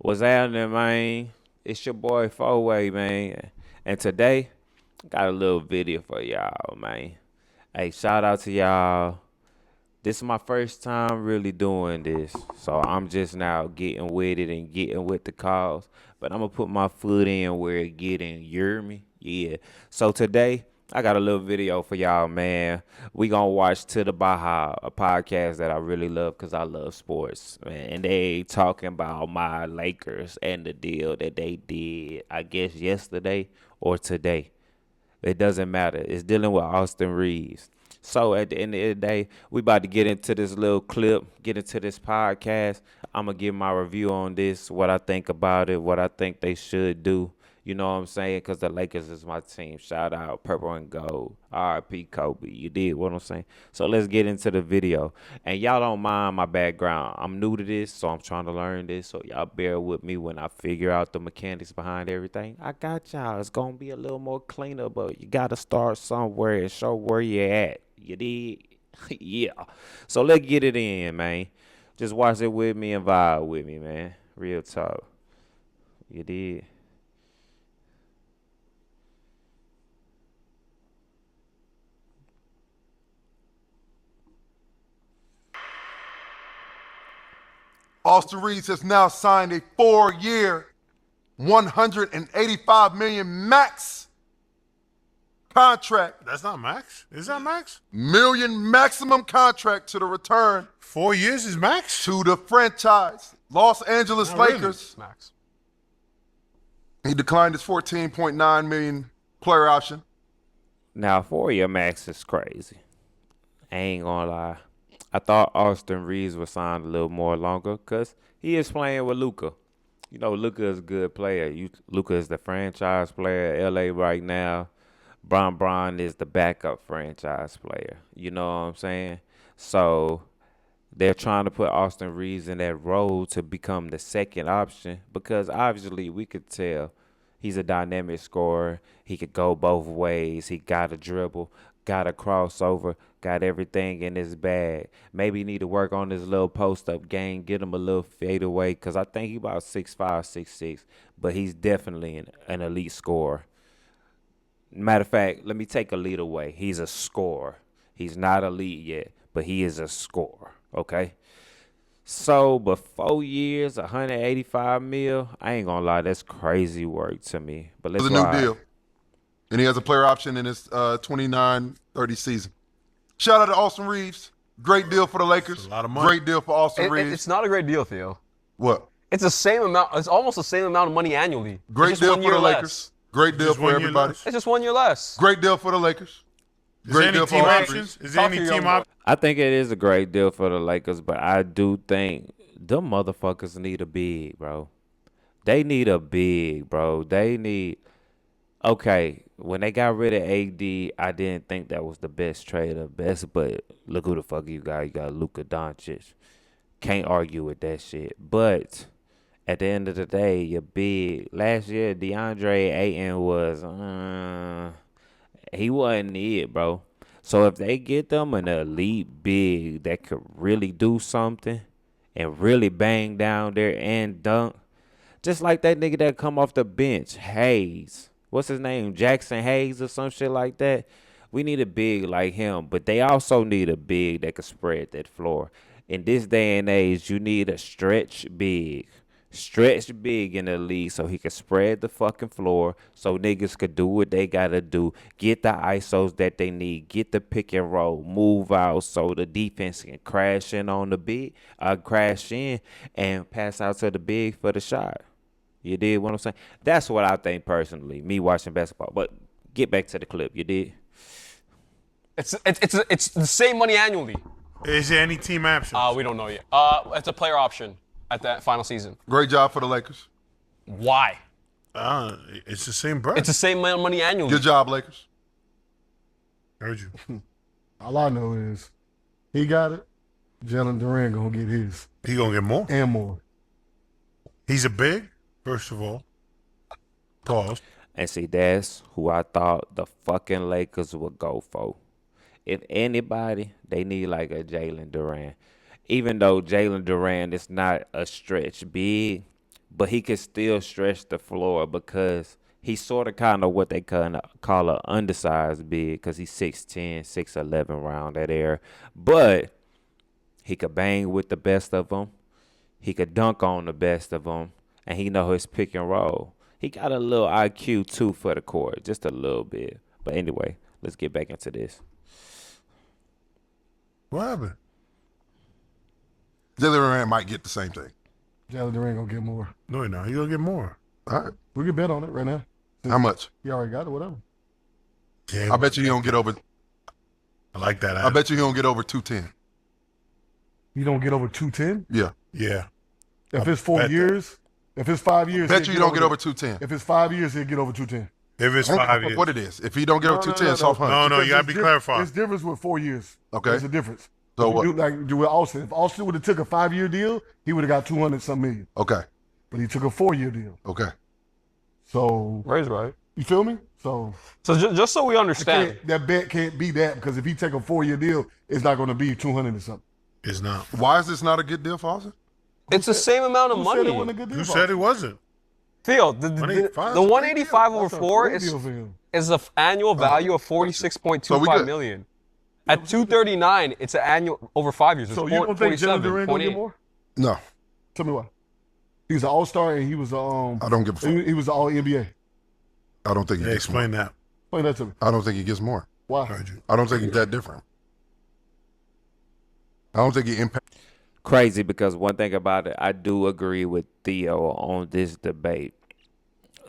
What's happening, man? It's your boy Four-Way, man. And today, got a little video for y'all, man. Hey, shout out to y'all. This is my first time really doing this. So I'm just now getting with it and getting with the cause. But I'm going to put my foot in where it get in. You hear me? Yeah. So today, I got a little video for y'all, man. We going to watch To the Baja, a podcast that I really love because I love sports. Man. And they talking about my Lakers and the deal that they did, I guess, yesterday or today. It doesn't matter. It's dealing with Austin Reeves. So at the end of the day, we about to get into this little clip, get into this podcast. I'm gonna give my review on this, what I think about it, what I think they should do. You know what I'm saying? Because the Lakers is my team. Shout out Purple and Gold. R.I.P. Kobe. You did what I'm saying? So let's get into the video. And y'all don't mind my background. I'm new to this, so I'm trying to learn this. So y'all bear with me when I figure out the mechanics behind everything. I got y'all. It's going to be a little more cleaner, but you got to start somewhere and show where you at. You did? Yeah. So let's get it in, man. Just watch it with me and vibe with me, man. Real talk. You did? Austin Reeves has now signed a 4-year, 185 million max contract. That's not max. Is that max? Million maximum contract to the return 4 years is max? to the franchise. Los Angeles Not really. Lakers. Max. He declined his 14.9 million player option. Now, 4-year max is crazy. I ain't gonna lie. I thought Austin Reeves would sign a little more longer because he is playing with Luka. You know, Luka is a good player. Luka is the franchise player at LA right now. Bron is the backup franchise player. You know what I'm saying? So they're trying to put Austin Reeves in that role to become the second option because obviously we could tell he's a dynamic scorer. He could go both ways. He got a dribble, got a crossover, got everything in his bag. Maybe he need to work on his little post-up game, get him a little fadeaway because I think he about 6'5", 6'6", but he's definitely an elite scorer. Matter of fact, let me take a lead away. He's a scorer. He's not elite yet, but he is a scorer, okay? So, but 4 years, 185 mil, I ain't gonna lie, that's crazy work to me. But let's It's a new ride. deal. And he has a player option in his 29-30 season. Shout out to Austin Reeves. Great deal for the Lakers. a lot of money. Great deal for Austin Reeves. It's not a great deal, Theo. What? It's the same amount. It's almost the same amount of money annually. Great it's just deal 1 for the year Lakers. less. Great deal Just for 1 year everybody. less. It's just 1 year less. Great deal for the Lakers. Is Great there deal any for team Austin options? Reeves. Is there Talk any to your team young options? I think it is a great deal for the Lakers, but I do think them motherfuckers need a big, bro. They need a big, bro. They need. Okay, when they got rid of AD, I didn't think that was the best trade or best, but look who the fuck you got. You got Luka Doncic. Can't argue with that shit. But at the end of the day, you're big. Last year, DeAndre Ayton was, he wasn't it, bro. So if they get them an elite big that could really do something and really bang down there and dunk, just like that nigga that come off the bench, Hayes. What's his name? Jackson Hayes or some shit like that. We need a big like him, but they also need a big that can spread that floor. In this day and age, you need a stretch big. Stretch big in the league so he can spread the fucking floor so niggas could do what they gotta do. Get the ISOs that they need. Get the pick and roll. Move out so the defense can crash in on the big, crash in and pass out to the big for the shot. You did what I'm saying? That's what I think personally, me watching basketball. But get back to the clip. You did? It's the same money annually. Is there any team options? We don't know yet. It's a player option at that final season. Great job for the Lakers. Why? It's the same bird. It's the same amount of money annually. Good job, Lakers. Heard you. All I know is he got it. Jalen Duran gonna get his He gonna get more. and more. He's a big, first of all. Pause. And see, that's who I thought the fucking Lakers would go for. If anybody, they need like a Jalen Duran. Even though Jalen Duran is not a stretch big, but he could still stretch the floor because he's sort of kind of what they kind of call a undersized big because he's 6'10", 6'11", around that area. But he could bang with the best of them. He could dunk on the best of them, and he know his pick and roll. He got a little IQ too for the court, just a little bit. But anyway, let's get back into this. What happened? Jalen Duran might get the same thing. Jalen Duran gonna get more. No, no, he gonna get more. All right. We can bet on it right now. How much? He already got it, whatever. Yeah, I bet you he don't get over. I like that. I bet you he don't get over 210. You don't get over 210? Yeah. Yeah. If it's 4 bet years, if it's 5 years, Bet you he'll don't get over that. 210. If it's 5 years, he'll get over 210. If it's I don't 5 give a years. fuck what it is. If he don't get over 210, it's off No, 100. no, you gotta be clarified. It's difference with 4 years. Okay. There's a difference. So If what? you do like do with Austin. If Austin would have took a 5-year deal, he would have got 200 some million. Okay. But he took a 4-year deal. Okay. So Ray's right. you feel me? So So just so we understand, that bet can't be that because if he take a 4-year deal, it's not going to be 200 or something. It's not. Why is this not a good deal for Austin? it's the same amount of Who said it money. wasn't a good deal? Who for said him? it wasn't? Theo, the 185? 185 over That's a 4 great is deal for him. is an annual value of So we 46.25 good. million. At 239, it's an annual over 5 years. So It's you don't think Jalen 47, Duran gonna get 0.8. more? No. Tell me why. He was an All-Star and he was I don't give a fuck. he was an All-NBA. I don't think he Yeah, gets more. explain that. Explain that to me. I don't think he gets more. Why? Heard you. I don't think he's that different. I don't think he impacts. Crazy because one thing about it, I do agree with Theo on this debate.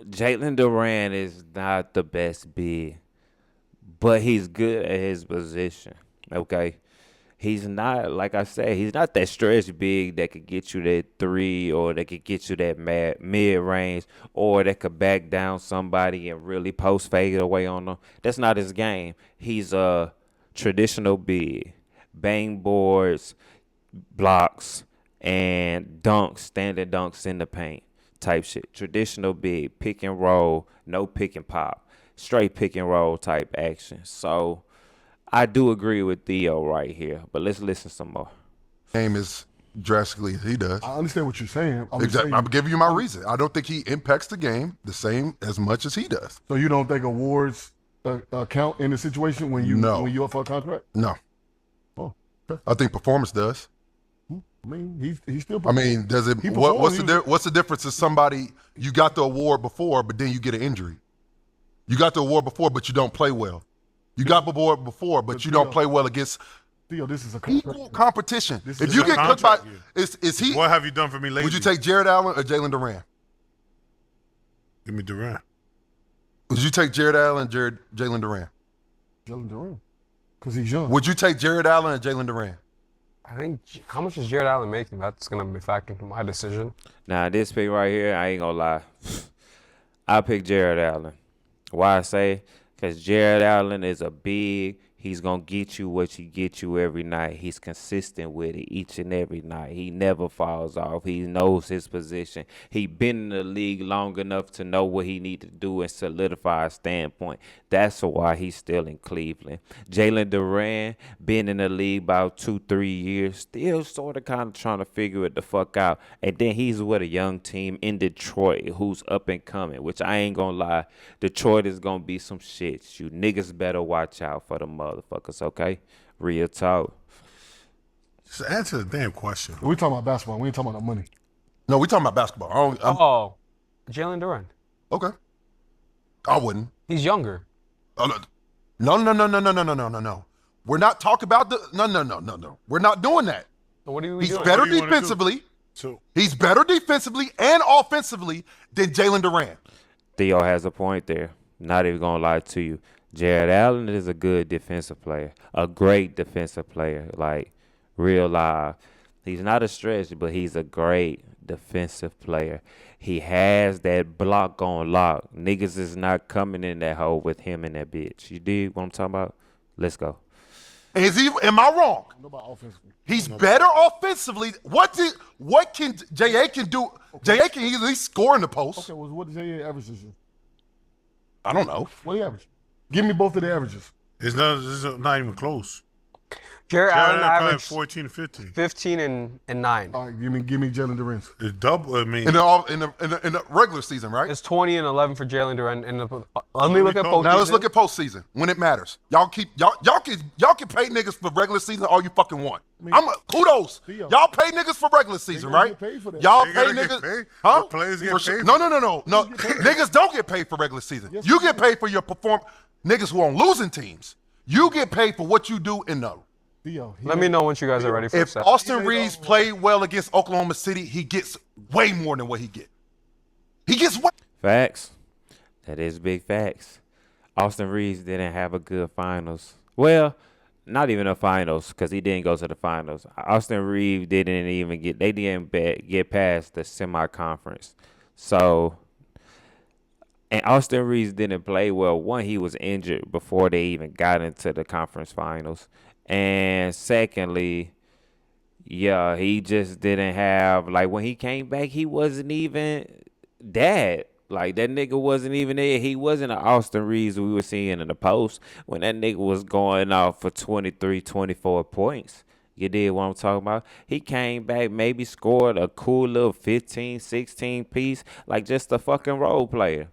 Jalen Duran is not the best big, but he's good at his position. Okay. He's not, like I said, he's not that stretch big that could get you that 3 or that could get you that mid range or that could back down somebody and really post fade away on them. That's not his game. He's a traditional big. Bang boards, blocks, and dunks, standing dunks in the paint type shit. Traditional big, pick and roll, no pick and pop. Straight pick and roll type action. So I do agree with Theo right here, but let's listen some more. Game as drastically as he does. I understand what you're saying. I'm Exactly. saying, I'm giving you my reason. I don't think he impacts the game the same as much as he does. so you don't think awards count in the situation when you No. when you're up for a contract? No. Oh, okay. I think performance does. I mean, he's still. I mean, does it? He What's performed. what's the difference if somebody you got the award before, but then you get an injury? You got the award before, but you don't play well. You got the award before, but you don't play well against Theo, this is a equal contract. competition. This If is you a get cooked by, contract year. is he? What have you done for me lately? Would you take Jared Allen or Jalen Duran? Give me Duran. Would you take Jared Allen or Jalen Duran? Jalen Duran, because he's young. Would you take Jared Allen or Jalen Duran? I think how much is Jared Allen making? That's gonna be factored into my decision. Now, this pick right here, I ain't gonna lie. I pick Jared Allen. Why I say? Because Jared Allen is a big. He's going to get you what he get you every night. He's consistent with it each and every night. He never falls off. He knows his position. He been in the league long enough to know what he need to do and solidify a standpoint. That's why he's still in Cleveland. Jalen Duran been in the league about 2-3 years, still sort of kind of trying to figure it the fuck out. And then he's with a young team in Detroit who's up and coming, which I ain't going to lie. Detroit is going to be some shit. You niggas better watch out for the motherfuckers, okay? Real talk. Just answer the damn question. We talking about basketball. We ain't talking about no money. No, we talking about basketball. Oh, Jalen Duran. Okay. I wouldn't. He's younger. Oh, no. No. We're not talking about the no. We're not doing that. So what are we He's doing? better What do you wanna do? defensively. So He's better defensively and offensively than Jalen Duran. Theo has a point there. Not even going to lie to you. Jared Allen is a good defensive player, a great defensive player, like real live. He's not a stretch, but he's a great defensive player. He has that block on lock. Niggas is not coming in that hole with him and that bitch. You dig what I'm talking about? Let's go. Am I wrong? Nobody offensively. He's better offensively. What can J.A. can do? J.A. can at least score in the post. Okay, well, what did J.A. average this year? I don't know. What do you average? Give me both of the averages. it's not even close. Jared Allen Jalen probably averaged 14 to 15. 15 and 9. All right, give me Jalen Duran. It's double. I mean, In the regular season, right? It's 20 and 11 for Jalen Duran. Let me look at postseason. Now let's look at postseason when it matters. Y'all can pay niggas for regular season all you fucking want. Kudos. Theo. Y'all pay niggas for regular season, gonna right? get paid for that. Y'all They pay gotta get niggas. paid. Huh? The players get For sure. paid. No. Niggas don't get paid for regular season. Yes, You they get do. paid for your niggas who on losing teams. You get paid for what you do in the. Theo, Let me know once you guys are ready for If a set. Austin Reeves played well against Oklahoma City, he gets way more than what he get. He gets way. Facts. That is big facts. Austin Reeves didn't have a good finals. Well, not even a finals because he didn't go to the finals. Austin Reeves didn't even get past the semi-conference. So, and Austin Reeves didn't play well. One, he was injured before they even got into the conference finals. And secondly, yeah, he just didn't have, like, when he came back, he wasn't even that. Like, that nigga wasn't even there. He wasn't an Austin Reeves we were seeing in the post when that nigga was going off for 23, 24 points. You did what I'm talking about? He came back, maybe scored a cool little 15, 16 piece, like just a fucking role player.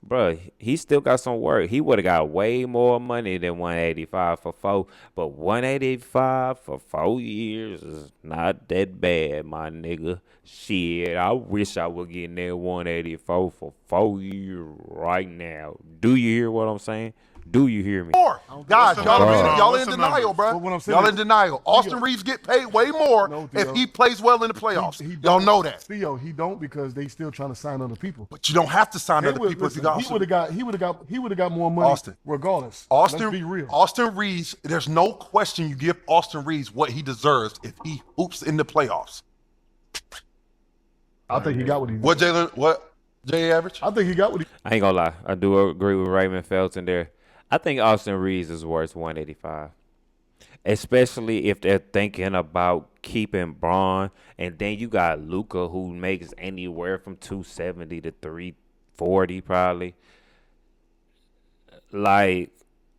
Bruh, he still got some work. He would have got way more money than 185 for 4, but 185 for 4 years is not that bad, my nigga. Shit, I wish I would get in that 184 for 4 years right now. Do you hear what I'm saying? Do you hear me? More. Guys, y'all What's in the denial, numbers? bro. But what I'm saying Y'all is- in denial. Austin Reeves get paid way more No, if Theo. he plays well in the playoffs. He Y'all don't. know that. Theo, he don't because they still trying to sign other people. But you don't have to sign They other would- people if you listen, got he would have got more money Austin. regardless. Austin. Let's be real. Austin Reeves, there's no question you give Austin Reeves what he deserves if he hoops in the playoffs. I think he got what he. What Jay average? I think he got what he. I ain't gonna lie. I do agree with Raymond Felton there. I think Austin Reeves is worth 185. Especially if they're thinking about keeping Braun. And then you got Luka who makes anywhere from 270 to 340 probably. Like,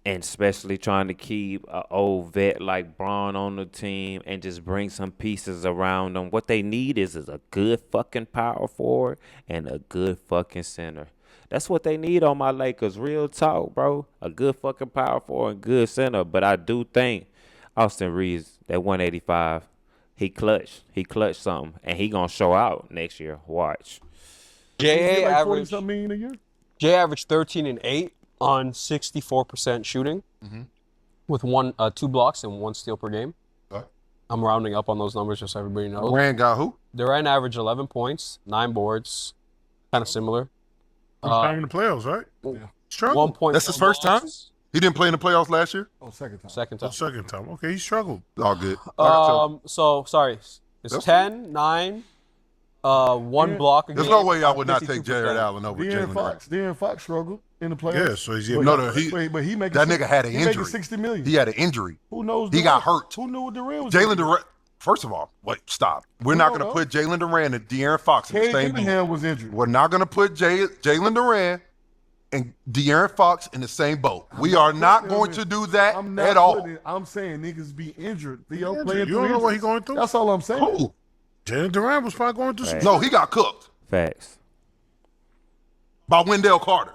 and especially trying to keep an old vet like Braun on the team and just bring some pieces around them. What they need is a good fucking power forward and a good fucking center. That's what they need on my Lakers. Real talk, bro. A good fucking power forward and good center. But I do think Austin Reeves, that 185, he clutched. He clutched something. And he going to show out next year. Watch. He get like 40 averaged something million a year. Jay averaged 13 and 8 on 64% shooting, with 2 blocks and 1 steal per game. Okay. I'm rounding up on those numbers just so everybody knows. Duran got who? Duran averaged 11 points, 9 boards, kind of similar. He's playing in the playoffs, right? Struggled. 1 point. That's his first time? He didn't play in the playoffs last year? Oh, second time. Second time. The second time. Okay, he struggled. All good. So sorry, it's That's 10, 9, 1 block. A There's game, no way y'all would not take 52%. Jared Allen over Jalen Duran. De'Aaron Fox struggled in the playoffs. Yeah, so he's But, No, no, he- but he making that nigga had an he making injury. 60 million. He had an injury. Who knows? He got Durant? hurt. Who knew what Durant was? Jalen Duran. First of all, wait, stop. We're not going to no. put Jalen Duran and De'Aaron Fox in the Cade same boat. Cunningham was injured. We're not going to put Jalen Duran and De'Aaron Fox in the same boat. We are not going to do that I'm not at all. putting it. I'm saying niggas be injured. Theo Injured. playing You through don't know what he injuries. going through? That's all I'm saying. Who? Jalen Duran was probably going through some. No, he got cooked Facts. by Wendell Carter.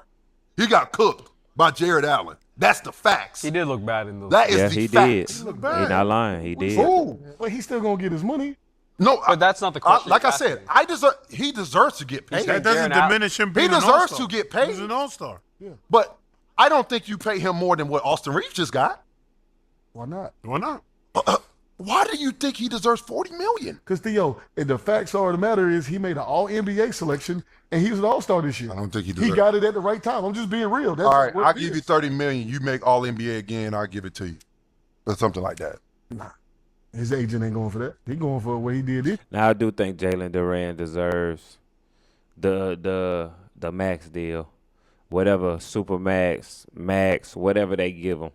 He got cooked by Jared Allen. That's the facts. He did look bad in those. That is Yeah, the he facts. did. look He bad. not lying. He did. Who? But he's still gonna get his money. No, But that's not the question. like I he's said, asking. he deserves to get paid. That doesn't Jared Allen- diminish him He being an deserves all-star. to get paid. He's an all-star. But I don't think you pay him more than what Austin Reeves just got. Why not? Why not? Why do you think he deserves $40 million? Because Theo, and the facts are the matter is he made an All NBA selection and he was an All Star this year. I don't think he He deserves. got it at the right time. I'm just being real. That's All right, what I'll it give you is. $30 million. You make All NBA again, I'll give it to you, or something like that. His agent ain't going for that. He going for what he did. This. Now I do think Jalen Duran deserves the max deal, whatever super max, whatever they give him.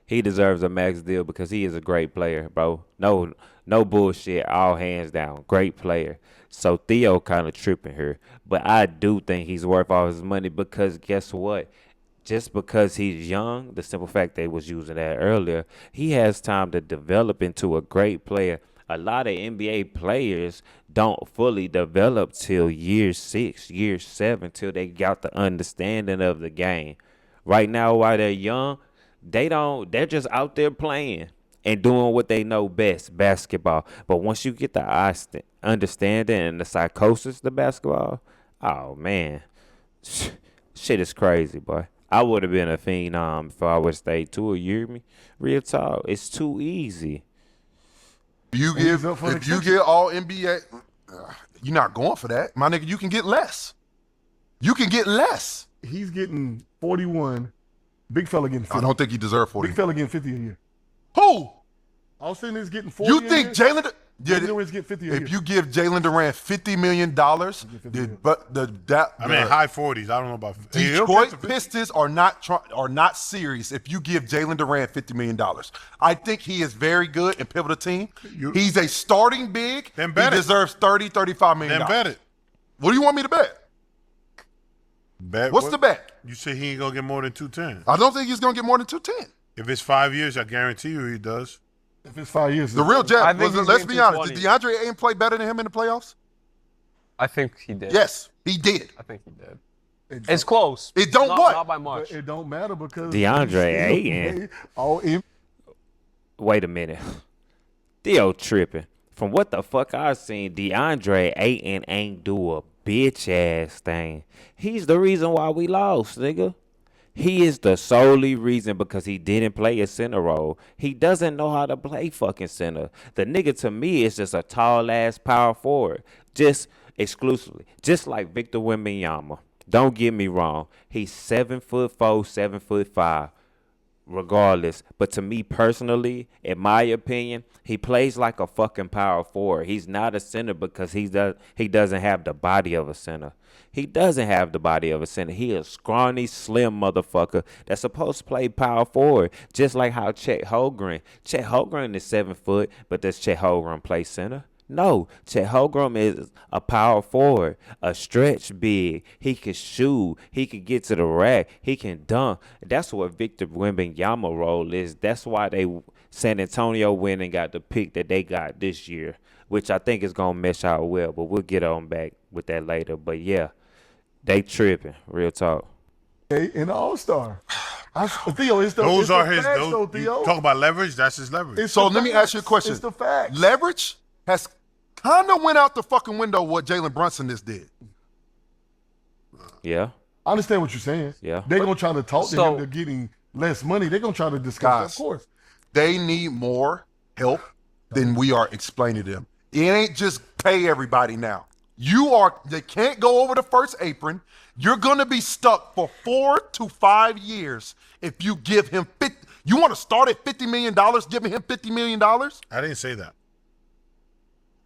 He deserves a max deal because he is a great player, bro. No bullshit, all hands down, great player. So Theo kind of tripping here, but I do think he's worth all his money because guess what? just because he's young, the simple fact they was using that earlier, he has time to develop into a great player. A lot of NBA players don't fully develop till year 6, year 7, till they got the understanding of the game. Right now, while they're young, they're just out there playing and doing what they know best, basketball. But once you get the understanding and the psychosis of basketball, oh man, shit is crazy, boy. I would have been a phenom if I would have stayed 2 a year. Me, real talk. It's too easy. If you get all NBA, you're not going for that, my nigga. You can get less. You can get less. He's getting 41. Big fella getting 50. I don't think he deserved 40. Big fella getting 50 a year. Who? Austin is getting 40 You a think year. Jalen? Jalen Duran's getting 50 a year. If you give Jalen Durant $50 million, high 40s. I don't know about Detroit Pistons are not serious if you give Jalen Durant $50 million. I think he is very good and pivotal team. He's a starting big. Then bet he it. deserves $35 million. Then bet it. What do you want me to bet? What's the bet? You say he ain't gonna get more than 210. I don't think he's gonna get more than 210. If it's 5 years, I guarantee you he does. If it's 5 years. The real I Jeff, think he's let's getting be honest. 220. Did DeAndre Ayton play better than him in the playoffs? I think he did. Yes, he did. I think he did. It's close. It don't not, what? Not by much. But it don't matter because DeAndre Ayton. All in. Wait a minute. Theo tripping. From what the fuck I seen, DeAndre Ayton ain't do a bitch ass thing. He's the reason why we lost, nigga. He is the solely reason because he didn't play a center role. He doesn't know how to play fucking center. The nigga to me is just a tall ass power forward. Just exclusively. Just like Victor Wembanyama. Don't get me wrong. He's 7'4", 7'5", regardless. But to me personally, in my opinion, he plays like a fucking power forward. He's not a center because he doesn't have the body of a center. He doesn't have the body of a center. He is a scrawny, slim motherfucker that's supposed to play power forward, just like how Chet Holmgren. Chet Holmgren is 7 foot, but does Chet Holmgren play center? No. Chet Holmgren is a power forward, a stretch big. He can shoot. He can get to the rack. He can dunk. That's what Victor Wembanyama role is. That's why San Antonio went and got the pick that they got this year, which I think is going to mesh out well, but we'll get on back with that later. But, yeah, they tripping. Real talk. In the All-Star. Theo, it's the Those are the his. facts, Those, though, you Theo. talk about leverage. That's his leverage. It's So the let me ask you a facts. question. It's the facts. Leverage has kind of went out the fucking window what Jalen Brunson just did. Yeah. I understand what you're saying. Yeah. They're going to try to talk to So- him to getting less money. They're going to try to discuss Guys. that, of course. They need more help than we are explaining to them. It ain't just pay everybody now. They can't go over the first apron. You're going to be stuck for 4 to 5 years if you give him You want to start at $50 million, giving him $50 million? I didn't say that.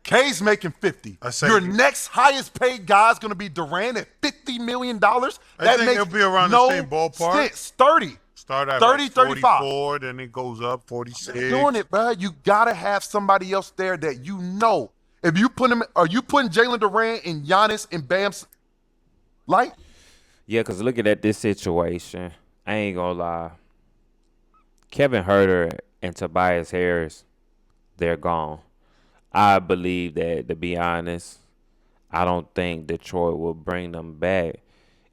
K's making 50. I said- Your next highest paid guy is going to be Duran at $50 million. I think it'll be around the same ballpark. Sense. 30. Start at 30, like 35. 44, then it goes up 46. You're doing it, bro. You gotta have somebody else there that you know. If you put him, are you putting Jalen Duran and Giannis and Bam's light? Yeah, because looking at this situation, I ain't going to lie. Kevin Huerter and Tobias Harris, they're gone. I believe that, to be honest, I don't think Detroit will bring them back.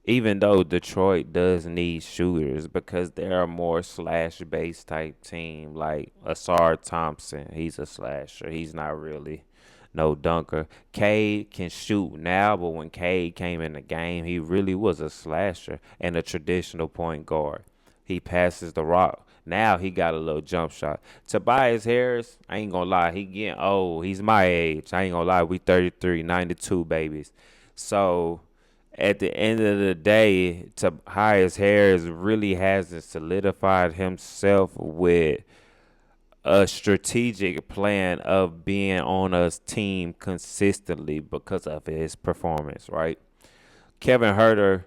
Even though Detroit does need shooters because they're a more slash-based type team. Like Asar Thompson, he's a slasher. He's not really no dunker. Cade can shoot now, but when Cade came in the game, he really was a slasher and a traditional point guard. He passes the rock. Now he got a little jump shot. Tobias Harris, I ain't gonna lie, he getting old. He's my age. I ain't gonna lie, we 33, 92 babies. So at the end of the day, Tobias Harris really hasn't solidified himself with a strategic plan of being on a team consistently because of his performance, right? Kevin Huerter,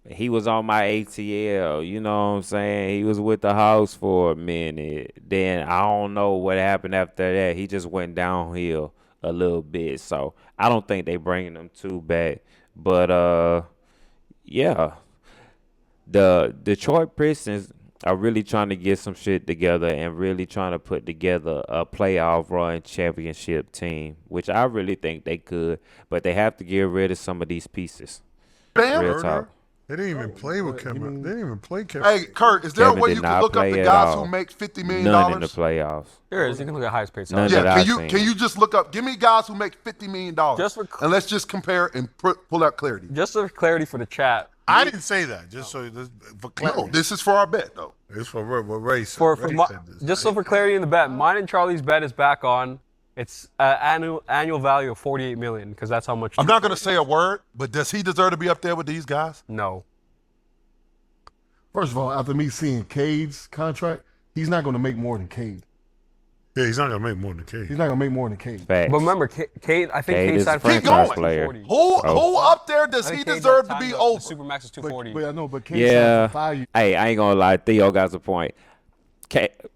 he was on my ATL, you know what I'm saying? He was with the house for a minute. Then I don't know what happened after that. He just went downhill a little bit. So I don't think they bringing them two back. But, yeah, The Detroit Pistons are really trying to get some shit together and really trying to put together a playoff run championship team, which I really think they could, but they have to get rid of some of these pieces. Bam. Real talk. They didn't even play with Kevin. They didn't even play Kevin. Hey, Kurt, is there a Kevin way did you can not look up play the at guys all. who make $50 million? None in the playoffs. There is. You can look at highest paid None salaries. that Yeah, I've can seen. you just look up? Give me guys who make $50 million. Just for- and let's just compare and pull out clarity. Just for clarity for the chat. I didn't say that. Just so for clarity. No, this is for our bet though. It's for what Ray said. For Ray my, said this, just right? so for clarity in the bet, mine and Charlie's bet is back on. It's annual value of $48 million because that's how much. I'm not gonna say a word, but does he deserve to be up there with these guys? No. First of all, after me seeing Cade's contract, he's not going to make more than Cade. Yeah, he's not gonna make more than Cade. He's not going to make more than Cade. Facts. But remember, Cade, I think Cade Cade is signed a for franchise going. player. 240. Who up there does I he think Cade deserve got to be timed up. over? The Supermax is 240. But I know, but Cade Yeah. signed for 5 years. Hey, I ain't gonna lie. Theo got a point.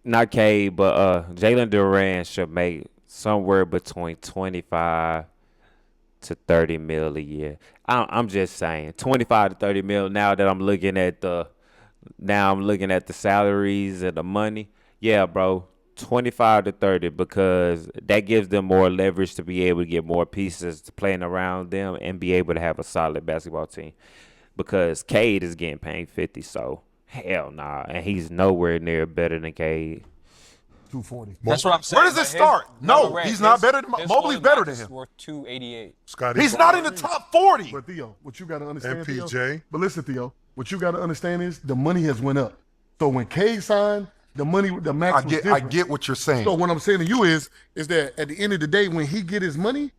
Not Cade, but Jalen Duran should make somewhere between 25 to 30 mil a year. I'm just saying, 25 to 30 mil. Now that I'm looking at the salaries and the money. Yeah, bro, 25 to 30 because that gives them more leverage to be able to get more pieces to playing around them and be able to have a solid basketball team. Because Cade is getting paid 50, so hell nah, and he's nowhere near better than Cade. 240. That's what I'm saying. Where does it start? No, he's not better than Mobley's better than him. Worth 288. Scotty He's not in the top 40. But Theo, what you got to understand, MPJ. Theo, but listen, Theo, what you got to understand is the money has went up. So when Cade signed, the money, the max was I different. get what you're saying. So what I'm saying to you is that at the end of the day, when he get his money,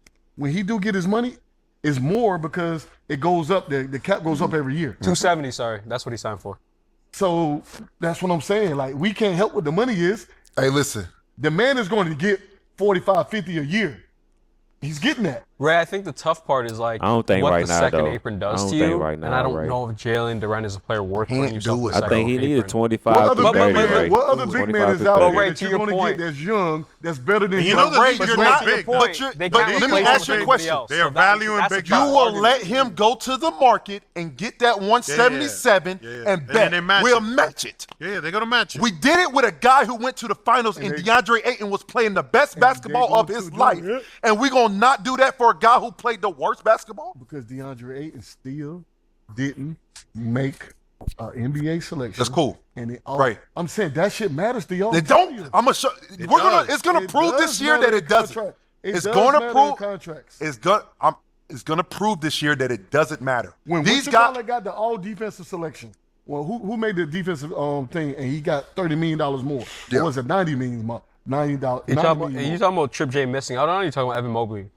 it's more because it goes up. The cap goes up every year. 270, sorry. That's what he signed for. So that's what I'm saying. Like, we can't help what the money is. Hey, listen. The man is going to get 45, 50 a year. He's getting that. Ray, I think the tough part is like I don't think what right the now, second though. apron I does don't to think you. right And now, I don't Ray. know if Jalen Duran is a player worth Can't putting yourself do in it. the I think he second needed apron. 25 What to other, 30. big, Ray. man, what other big 25 man is to out 30. there Ray, that to you're your going to point- get that's young, that's better than You him? know the Ray, league is you're not not- big. point, but you're- they but can't let me replace ask you a anybody question. else. They are So that's valuing a big You tough guys. will argument. let him go to the market and get that 177 Yeah. and And bet. then they match We'll it. match it. Yeah, they're gonna match it. We did it with a guy who went to the finals and DeAndre Ayton was playing the best basketball go of his to life. Duran. And we're going to not do that for a guy who played the worst basketball? Because DeAndre Ayton still didn't make an NBA selection. That's cool. And it, Right. I'm saying that shit matters to y'all. They don't. I'm gonna show. We're gonna. does. It's gonna It prove does this year matter that in it doesn't. contract. It's does gonna matter in prove. contracts. It's gonna prove this year that it doesn't matter. When These guys guys. got the all defensive selection. Well, who made the defensive thing and he got $30 million more? Yeah. Or was it $90 million more? $90. You talking $90 about Trip J missing? I don't know. You're talking about Evan Mobley.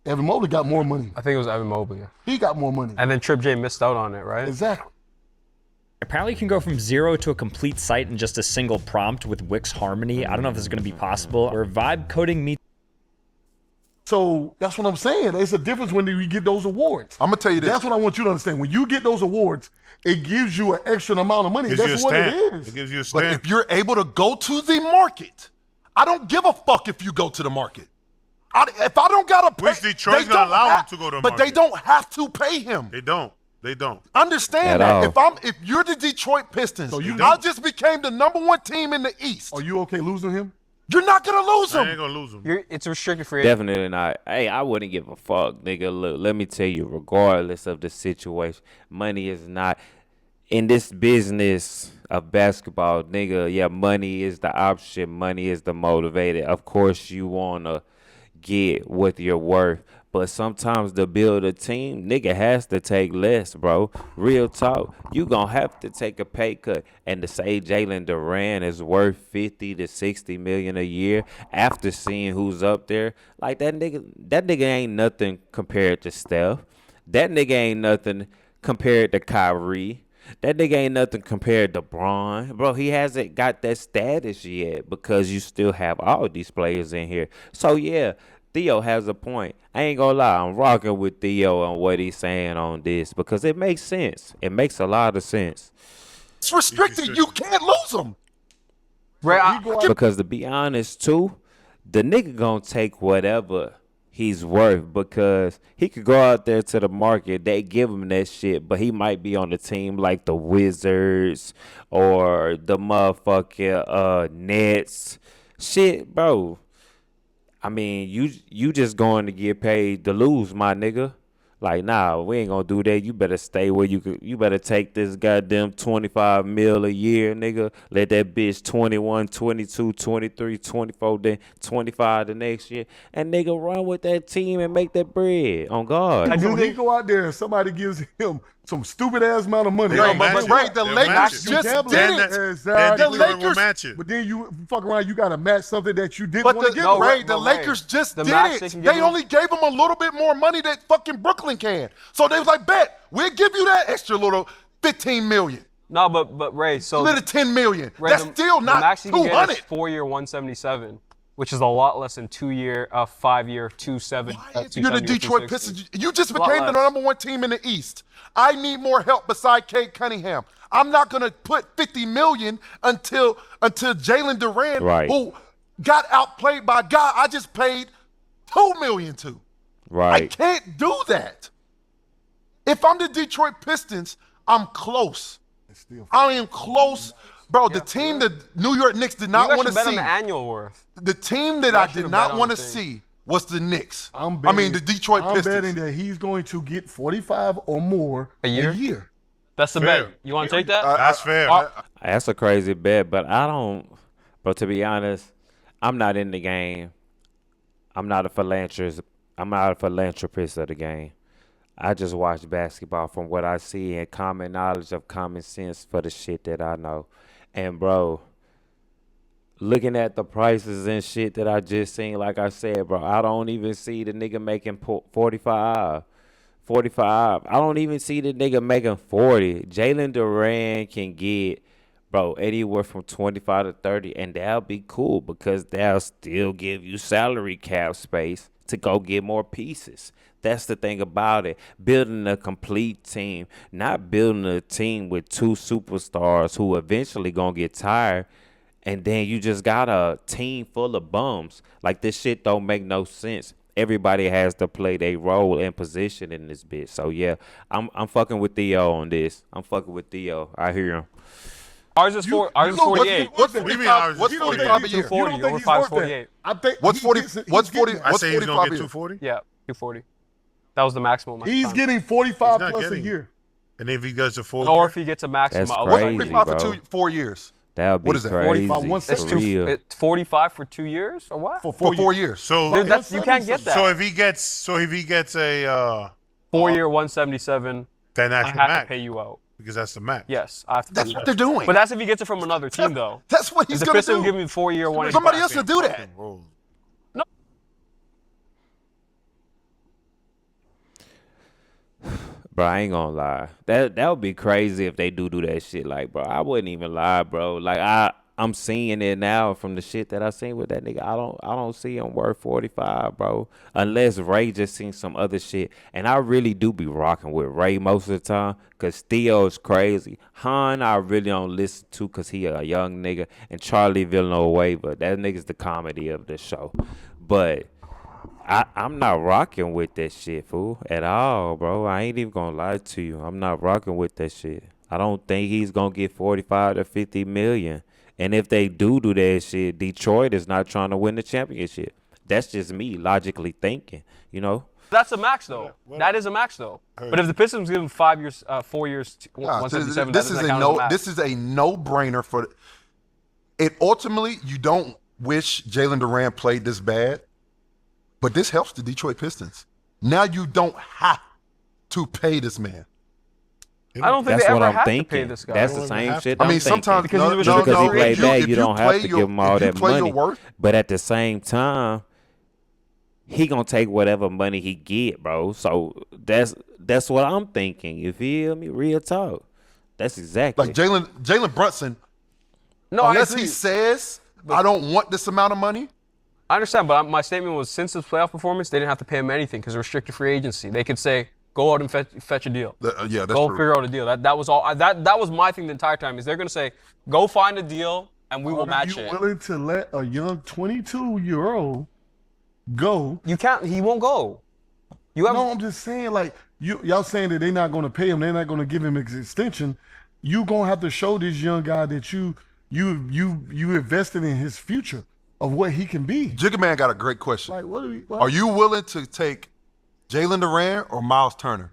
Evan Mobley got more money. I think it was Evan Mobley. He got more money. And then Trip J missed out on it, right? Exactly. Apparently, you can go from 0 to a complete site in just a single prompt with Wix Harmony. I don't know if this is going to be possible. Or vibe coding me. So that's what I'm saying. There's a difference when we get those awards. I'm gonna tell you this. That's what I want you to understand. When you get those awards, it gives you an extra amount of money. Gives you a That's what stamp. it is. It gives you a But stamp. if you're able to go to the market, I don't give a fuck if you go to the market. If I don't gotta pay, Which Detroit's they gonna don't allow him have- to go to the but they market. don't have to pay him. They don't. They don't. Understand At that. all. If you're the Detroit Pistons, So you I don't. just became the #1 team in the East. Are you okay losing him? You're not gonna lose I ain't him. gonna lose them. It's a restricted free agent. Definitely not. Hey, I wouldn't give a fuck, nigga. Look, let me tell you, regardless of the situation, money is not in this business of basketball, nigga. Yeah, money is the option. Money is the motivator. Of course, you wanna get what you're worth, but sometimes to build a team, nigga has to take less, bro. Real talk. You gonna have to take a pay cut. And to say Jalen Duran is worth 50 to 60 million a year after seeing who's up there, like that nigga ain't nothing compared to Steph. That nigga ain't nothing compared to Kyrie. That nigga ain't nothing compared to Braun. Bro, he hasn't got that status yet because you still have all these players in here. So, yeah, Theo has a point. I ain't gonna lie, I'm rocking with Theo on what he's saying on this because it makes sense. It makes a lot of sense. It's restricted. You can't lose them. Ray, You go out- Because to be honest, too, the nigga gonna take whatever he's worth, because he could go out there to the market, they give him that shit, but he might be on a team like the Wizards or the motherfucking Nets. Shit, bro. I mean, you just going to get paid to lose, my nigga. Like, nah, we ain't gonna do that. You better stay where you better take this goddamn 25 mil a year, nigga. Let that bitch 21, 22, 23, 24, then 25 the next year. And nigga run with that team and make that bread. On God. And so he go out there and somebody gives him some stupid ass amount of money. Yo, They'll match but it. Ray, the They'll Lakers match it. just Gambling. did And it. And The the Lakers will Lakers- match it. But then you fuck around, you got to match something that you didn't But want to the, give. no, him. Ray, but the Ray, Lakers just the did max it. they can give They him- only gave him a little bit more money that fucking Brooklyn can. So they was like, bet, we'll give you that extra little 15 million. No, but Ray, so Little 10 million. Ray, That's the- still the not max you can get 200. is 4-year 177, which is a lot less than 2-year, 5-year 27. You're the Detroit Pistons. You just A lot became the less. number 1 team in the East. I need more help beside Cade Cunningham. I'm not gonna put 50 million until Jalen Duran, Right. who got outplayed by a guy I just paid 2 million to. I Right. can't do that. If I'm the Detroit Pistons, I'm close. I am close. Bro, the team that New York Knicks did not You want guys to should bet on see, the annual worth. the team that I should did have not bet on want to the thing. see was the Knicks. The Detroit Pistons. I'm betting that he's going to get 45 or more A year? That's the Fair. bet. You want to take that? That's fair. That's a crazy bet, but I don't. But to be honest, I'm not in the game. I'm not a philanthropist. I'm not a philanthropist of the game. I just watch basketball from what I see and common knowledge of common sense for the shit that I know. And bro, looking at the prices and shit that I just seen, like I said, bro, I don't even see the nigga making 45. 45. I don't even see the nigga making 40. Jalen Duran can get, bro, anywhere from 25 to 30, and that'll be cool because that'll still give you salary cap space to go get more pieces. That's the thing about it. Building a complete team, not building a team with 2 superstars who eventually gonna get tired, and then you just got a team full of bums. Like, this shit don't make no sense. Everybody has to play their role and position in this bitch. So yeah, I'm fucking with Theo on this. I'm fucking with Theo. I hear him. Ours is 48. What's What do you mean 45? ours is What's 48? 45 a year? 240 You don't think over he's worth 548. that? I think What's 40? What's 40? I What's say he's 45 gonna a get year? 240. Yeah, 240. That was the maximum. at the He's time. getting 45 He's not plus a getting- year. And if he does a full Or year, if he gets a maximum. That's outside crazy, year. 45 for bro. 4 years. That'll be What is that, crazy. 45, It's for real. 45 for 2 years or what? For For 4 years. years. so Dude, you can't get that. so if he gets a 4-year 177. then I that's the have to max pay you out. because that's the max. Yes, I have to. That's pay what you they're out. doing. But that's if he gets it from another team, though. That's what If he's the going to Pistons do. give me 4-year 1. Somebody else will do that. Whoa. Bro, I ain't gonna lie. That would be crazy if they do that shit. Like, bro, I wouldn't even lie, bro. Like, I'm seeing it now from the shit that I seen with that nigga. I don't see him worth 45, bro. Unless Ray just seen some other shit. And I really do be rocking with Ray most of the time, cause Theo is crazy. Han, I really don't listen to, cause he a young nigga. And Charlie Villanueva, that nigga's the comedy of the show. But I'm not rocking with that shit, fool, at all, bro. I ain't even gonna lie to you. I'm not rocking with that shit. I don't think he's gonna get 45 to 50 million. And if they do that shit, Detroit is not trying to win the championship. That's just me logically thinking, you know? That's a max, though. That is a max, though. But if the Pistons give him 5 years, 4 years, Nah, 177, this that is doesn't a count as no. max. This is a no-brainer for it. Ultimately, you don't wish Jalen Duran played this bad, but this helps the Detroit Pistons. Now you don't have to pay this man. I don't think That's they what ever I'm have to thinking. pay this guy. That's Don't the even same have shit to. I I'm mean, thinking. sometimes Because he's Just because he played if bad, you don't have play to your- give him all if you that play your money. worth, But at the same time, he gonna take whatever money he get, bro. So that's what I'm thinking. You feel me? Real talk. That's exactly. like Jalen Brunson, No, I unless agree. he says, I don't want this amount of money, I understand, but my statement was since his playoff performance, they didn't have to pay him anything because of restricted free agency. They could say, go out and fetch a deal. yeah, that's Go true. figure out a deal. That was all. That was my thing the entire time. Is they're gonna say, go find a deal and we will Are match you it. willing to let a young 22-year-old go. You can't. He won't go. You have. No, I'm just saying, like, y'all saying that they're not going to pay him, they're not going to give him an extension. You gonna have to show this young guy that you invested in his future of what he can be. Jigga Man got a great question. Like, what Are you willing to take Jalen Duran or Miles Turner?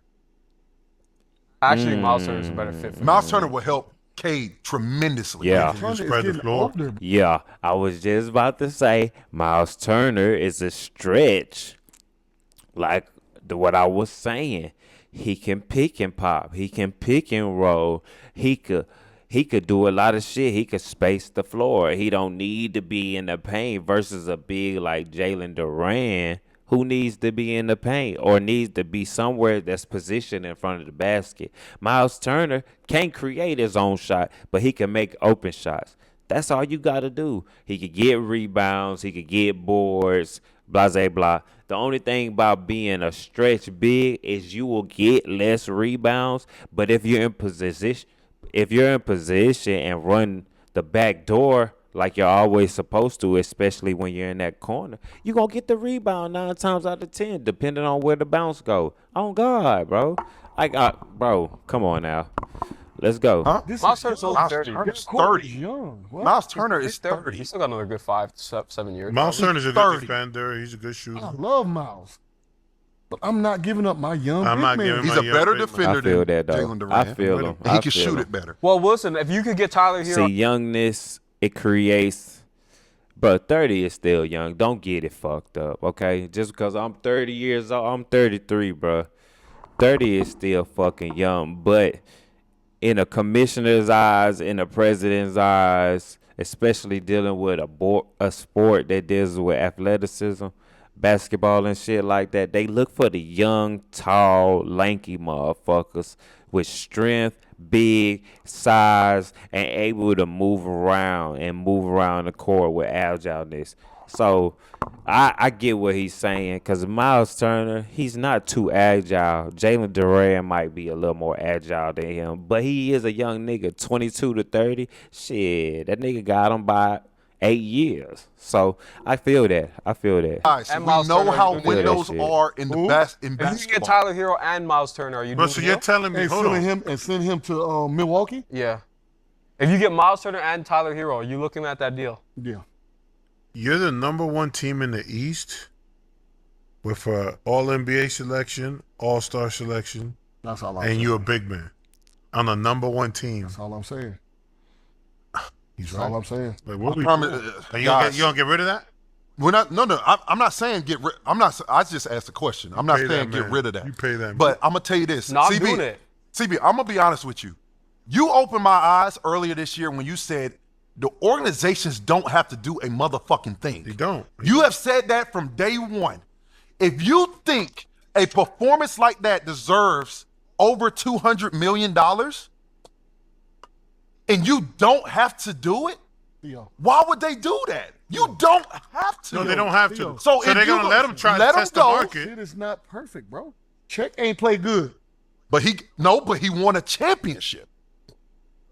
Actually, Miles Turner is a better fit for Miles Turner will help Cade tremendously. Yeah. Turner is spread the getting floor. older. Yeah, I was just about to say Miles Turner is a stretch. Like what I was saying. He can pick and pop. He can pick and roll. He could do a lot of shit. He could space the floor. He don't need to be in the paint versus a big like Jalen Duran who needs to be in the paint or needs to be somewhere that's positioned in front of the basket. Miles Turner can't create his own shot, but he can make open shots. That's all you got to do. He could get rebounds. He could get boards, blah, blah, blah. The only thing about being a stretch big is you will get less rebounds, but if you're in position and run the back door like you're always supposed to, especially when you're in that corner, you're going to get the rebound 9 times out of 10, depending on where the bounce go. Oh, God, bro. Bro, come on now. Let's go. Huh? Miles Turner's only Miles 30. Turner's Court 30. is young. What? Miles Turner is He's 30. 30. He's still got another good 5-7 years. Miles Turner's a 30. good defender. He's a good I shooter. love Miles, but I'm not giving up my young I'm big not man. giving He's my a young better big man. defender I feel than that, though. Jalen Duran. I feel him. And he can shoot it better. Well, Wilson, if you could get Tyler Hero, See, youngness, it creates. But 30 is still young. Don't get it fucked up, okay? Just because I'm 30 years old, I'm 33, bro. 30 is still fucking young. But in a commissioner's eyes, in a president's eyes, especially dealing with a sport that deals with athleticism, basketball and shit like that, they look for the young, tall, lanky motherfuckers with strength, big size, and able to move around the court with agileness. So I get what he's saying because Miles Turner, he's not too agile. Jalen Duran might be a little more agile than him, but he is a young nigga, 22 to 30. Shit, that nigga got him by 8 years. So I feel that. Guys, And we Miles know Turner, how you do that windows shit. are in the in if you could get basketball. Tyler Hero and Miles Turner, are you Bro, doing so the you're deal? telling me, And hold on. send him to Milwaukee. Yeah. If you get Miles Turner and Tyler Hero, are you looking at that deal? Yeah, You're the number 1 team in the East with a All-NBA selection, All-Star selection, that's all I'm and saying. you're a big man on the number 1 team. That's all I'm saying. He's That's all I'm saying. Like, what I we promise- doing? And guys. you don't get rid of that? We're not. No. I'm not saying get rid. I'm not. I just asked a question. I'm not Pay saying that get man. rid of that. You pay that But I'm gonna tell you this. No, I'm CB, doing it. CB, I'm gonna be honest with you. You opened my eyes earlier this year when you said the organizations don't have to do a motherfucking thing. They don't. You have said that from day one. If you think a performance like that deserves over $200 million and you don't have to do it, Theo. why would they do that? You don't have to. No, they don't have to. So So if they're you going to let him try let to him test the go, market. Shit is not perfect, bro. Check ain't play good. But he won a championship.